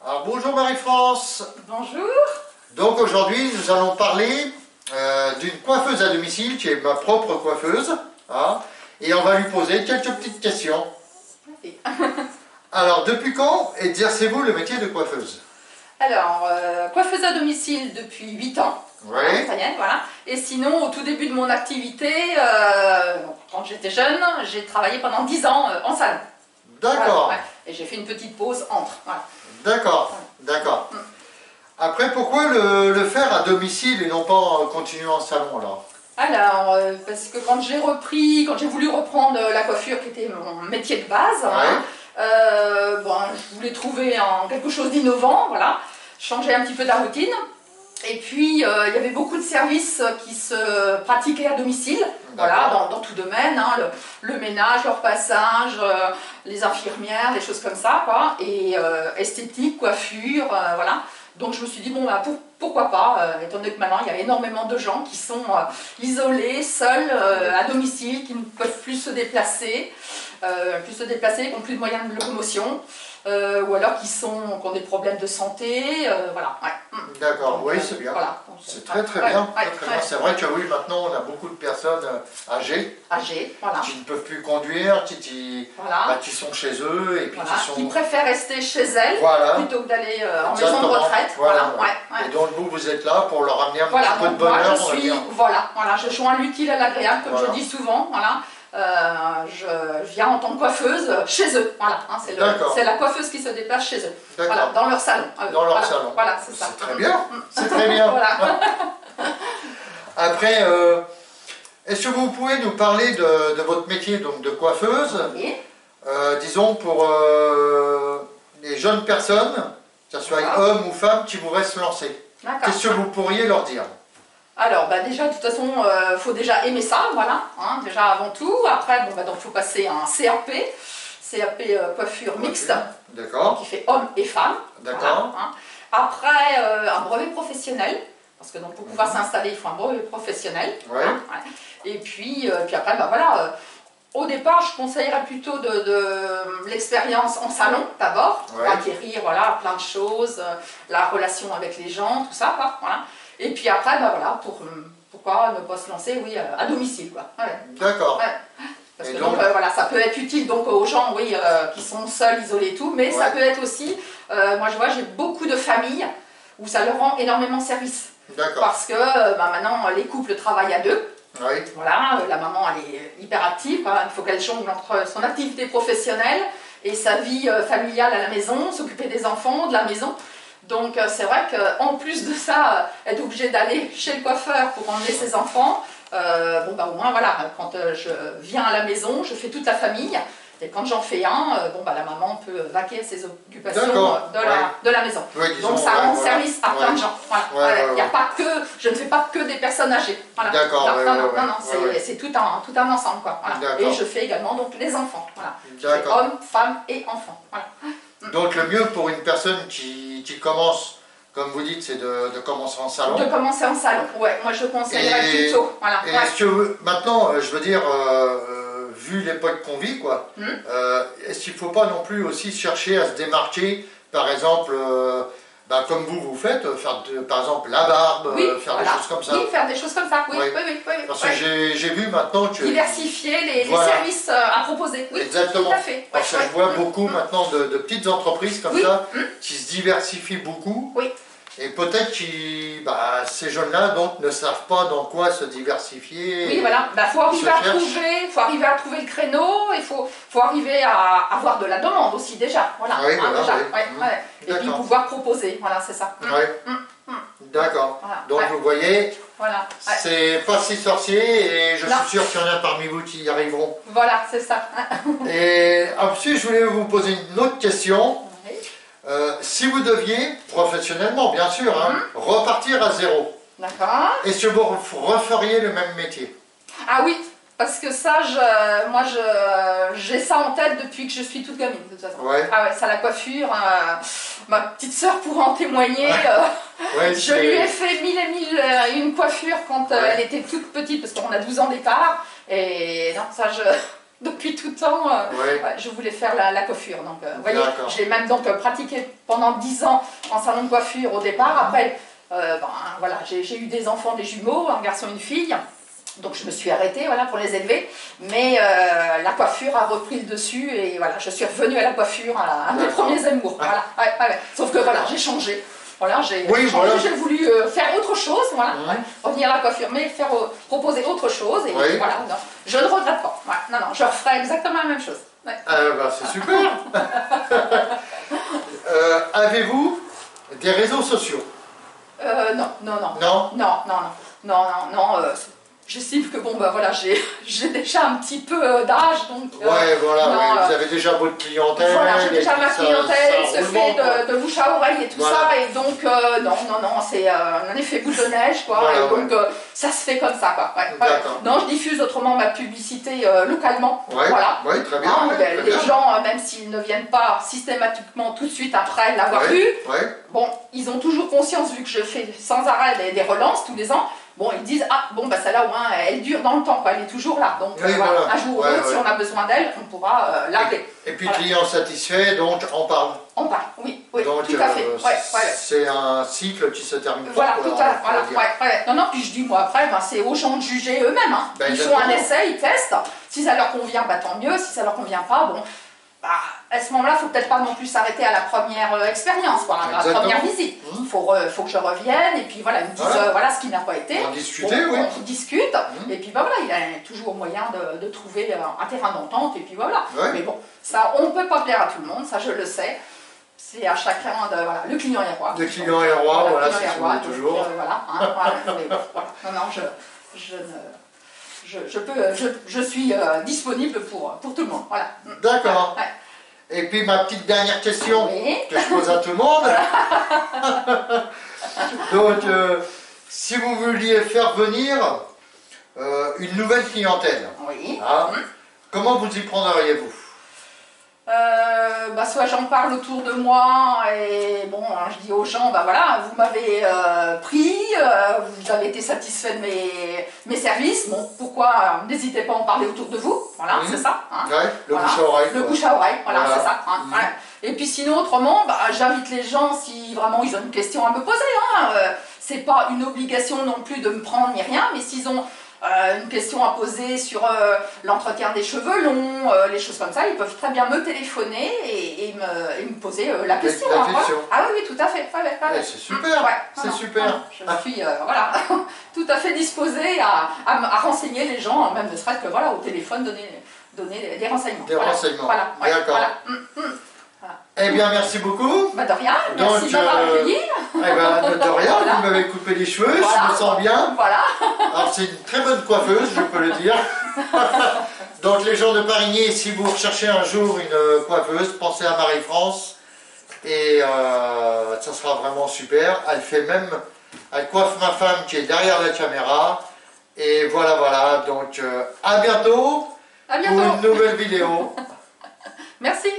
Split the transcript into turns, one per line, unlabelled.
Alors, bonjour Marie-France.
Bonjour.
Donc aujourd'hui nous allons parler d'une coiffeuse à domicile qui est ma propre coiffeuse, hein, et on va lui poser quelques petites questions.
Oui.
Alors depuis quand exercez-vous le métier de coiffeuse?
Alors, coiffeuse à domicile depuis 8 ans.
Oui.
Ça y est, voilà. Et sinon, au tout début de mon activité, quand j'étais jeune, j'ai travaillé pendant 10 ans en salon.
D'accord.
Voilà, ouais. Et j'ai fait une petite pause entre. Voilà.
D'accord, d'accord. Après, pourquoi le faire à domicile et non pas continuer en salon alors?
Alors, parce que quand j'ai voulu reprendre la coiffure qui était mon métier de base,
Ouais.
bon, je voulais trouver quelque chose d'innovant, voilà, changer un petit peu de la routine. Et puis, il y avait beaucoup de services qui se pratiquaient à domicile, voilà, dans tout domaine, hein, le ménage, le repassage, les infirmières, des choses comme ça, quoi, et esthétique, coiffure, voilà. Donc je me suis dit, bon, bah, pourquoi pas, étant donné que maintenant il y a énormément de gens qui sont isolés, seuls, à domicile, qui ne peuvent plus se déplacer, qui n'ont plus de moyens de locomotion, ou alors qui ont des problèmes de santé, voilà. Ouais.
D'accord, oui, c'est bien.
Voilà.
C'est très bien. C'est vrai que oui, maintenant on a beaucoup de personnes âgées,
voilà.
qui ne peuvent plus conduire, qui sont chez eux et puis
Voilà. Qui préfèrent rester chez elles plutôt que d'aller en maison de retraite.
Voilà. Et donc vous êtes là pour leur amener un petit peu de bonheur.
Moi, je joins l'utile à l'agréable, comme je dis souvent. Voilà. Je viens en tant que coiffeuse chez eux. Voilà, hein, c'est la coiffeuse qui se déplace chez eux. Voilà, dans leur salon.
Dans leur salon.
Voilà, c'est ça.
C'est très bien. C'est très bien.
Voilà.
Après, est-ce que vous pouvez nous parler de votre métier donc de coiffeuse?
Oui.
Disons pour les jeunes personnes, que ce soit hommes ou femmes, qui voudraient se lancer. Qu'est-ce que vous pourriez leur dire?
Alors, bah déjà, de toute façon, faut déjà aimer ça, voilà, hein, déjà avant tout. Après, bon, bah, donc, faut passer un CAP coiffure mixte, qui fait hommes et femmes.
D'accord.
Voilà, hein. Après, un brevet professionnel, parce que donc, pour pouvoir s'installer, il faut un brevet professionnel.
Ouais.
Hein, ouais. Et puis après, bah, voilà, au départ, je conseillerais plutôt de l'expérience en salon, d'abord, pour acquérir voilà, plein de choses, la relation avec les gens, tout ça, quoi, voilà. Et puis après, bah voilà, pourquoi ne pas se lancer, oui, à domicile, quoi. Ouais.
D'accord.
Ouais. Parce que donc, voilà, ça peut être utile donc aux gens, oui, qui sont seuls, isolés et tout, mais ça peut être aussi, moi je vois, j'ai beaucoup de familles où ça leur rend énormément service.
D'accord.
Parce que maintenant, les couples travaillent à deux.
Oui.
Voilà, la maman, elle est hyper active, hein, il faut qu'elle jongle entre son activité professionnelle et sa vie familiale à la maison, s'occuper des enfants, de la maison. Donc c'est vrai qu'en plus de ça, être obligée d'aller chez le coiffeur pour emmener ses enfants, bon bah au moins voilà, quand je viens à la maison, je fais toute la famille, et quand j'en fais un, bon bah la maman peut vaquer à ses occupations de la maison. Donc ça rend service à plein de gens. Voilà. Y a pas que, je ne fais pas que des personnes âgées. Voilà.
D'accord.
Non, c'est tout un ensemble, quoi. Voilà. Et je fais également donc les enfants. Voilà. Je fais hommes, femmes et enfants. Voilà.
Donc le mieux pour une personne qui commence, comme vous dites, c'est de commencer en salon.
De commencer en salon, ouais, moi je conseillerais plutôt. Voilà.
Et est-ce que maintenant, je veux dire, vu l'époque qu'on vit, quoi, est-ce qu'il ne faut pas non plus aussi chercher à se démarquer, par exemple, comme vous faites, faire par exemple la barbe, faire des choses comme ça?
Oui, faire des choses comme ça, oui.
Parce que j'ai vu maintenant que...
Diversifier les services à proposer, oui.
Exactement.
Tout à fait.
Parce que je vois beaucoup maintenant de petites entreprises comme ça, qui se diversifient beaucoup.
Oui.
Et peut-être que ces jeunes-là donc ne savent pas dans quoi se diversifier.
Oui, voilà. Faut arriver à trouver le créneau, il faut arriver à avoir de la demande aussi déjà. Voilà.
Oui,
Et puis pouvoir proposer. Voilà, c'est ça.
D'accord. Voilà. Donc vous voyez, c'est pas si sorcier et je suis sûr qu'il y en a parmi vous qui y arriveront.
Voilà, c'est ça.
Et ensuite, je voulais vous poser une autre question. Si vous deviez, professionnellement bien sûr, repartir à zéro, est-ce que vous referiez le même métier?
Ah oui, parce que ça, moi j'ai ça en tête depuis que je suis toute gamine de toute façon. Ah ouais, ça la coiffure, ma petite sœur pourra en témoigner. Je lui ai fait mille et mille une coiffure quand elle était toute petite, parce qu'on a 12 ans d'écart. Et non, ça depuis tout temps,
Ouais.
je voulais faire la coiffure. Donc, vous voyez,
D'accord.
je l'ai même donc pratiqué pendant 10 ans en salon de coiffure au départ. Après, voilà, j'ai eu des enfants, des jumeaux, un garçon et une fille. Donc je me suis arrêtée voilà, pour les élever, mais la coiffure a repris le dessus et voilà, je suis revenue à la coiffure, à mes premiers amours. Voilà. Ouais. Sauf que voilà, j'ai changé. Voilà, j'ai voulu faire autre chose, voilà, revenir à la coiffure, mais proposer autre chose. Et voilà, non, je ne regrette pas. Ouais, non, je referai exactement la même chose. Ouais.
C'est super. Avez-vous des réseaux sociaux?
Non. J'estime que bon voilà, j'ai déjà un petit peu d'âge, donc
vous avez déjà votre clientèle.
Voilà, j'ai déjà ma clientèle, se fait de bouche à oreille et tout ça, et donc non, c'est un effet boule de neige quoi, et donc ça se fait comme ça quoi. Non, je diffuse autrement ma publicité localement. Voilà.
Très bien.
Les gens, même s'ils ne viennent pas systématiquement tout de suite après l'avoir vu, bon, ils ont toujours conscience vu que je fais sans arrêt des relances tous les ans. Bon, ils disent, celle-là au moins, elle dure dans le temps, quoi, elle est toujours là. Donc, un jour ou l'autre, si on a besoin d'elle, on pourra l'appeler.
Et puis, client satisfait, donc on parle.
On parle, oui,
donc,
tout à fait.
C'est un cycle qui se termine pas.
Voilà, tout à fait. Non, puis je dis, moi, après, c'est aux gens de juger eux-mêmes. Hein. Ils font un essai, ils testent. Si ça leur convient, tant mieux. Si ça leur convient pas, bon. À ce moment-là, il ne faut peut-être pas non plus s'arrêter à la première expérience, à la première visite. Il faut que je revienne et puis voilà, ils me disent voilà ce qui n'a pas été.
On discute,
on discute et puis voilà, il y a toujours moyen de trouver un terrain d'entente et puis voilà. Mais bon, ça, on ne peut pas plaire à tout le monde, ça je le sais. C'est à chacun de le client est roi.
Le client est roi, voilà, c'est ce qu'on dit toujours.
Je suis disponible pour tout le monde. Voilà.
D'accord. Et puis ma petite dernière question que je pose à tout le monde. Donc, si vous vouliez faire venir une nouvelle clientèle, comment vous y prendriez-vous?
Soit j'en parle autour de moi et bon, je dis aux gens, voilà, vous m'avez pris, vous avez été satisfait de mes services, bon, pourquoi n'hésitez pas à en parler autour de vous, voilà, c'est ça.
Le bouche à oreille.
Le bouche à oreille, voilà. C'est ça. Et puis sinon, autrement, j'invite les gens si vraiment ils ont une question à me poser. C'est pas une obligation non plus de me prendre ni rien, mais s'ils ont une question à poser sur l'entretien des cheveux longs, les choses comme ça, ils peuvent très bien me téléphoner et me poser la question. Oui, tout à fait.
C'est super, c'est super.
Je suis tout à fait disposée à renseigner les gens, même ne serait-ce que au téléphone, donner des renseignements.
Des renseignements, d'accord. Eh bien, merci beaucoup.
De rien, merci de m'avoir accueilli.
De rien, vous m'avez coupé les cheveux, je me sens bien. Alors, c'est une très bonne coiffeuse, je peux le dire. Donc, les gens de Parigny, si vous recherchez un jour une coiffeuse, pensez à Marie-France. Et ça sera vraiment super. Elle coiffe ma femme qui est derrière la caméra. Et voilà. Donc, à bientôt. Pour une nouvelle vidéo.
Merci.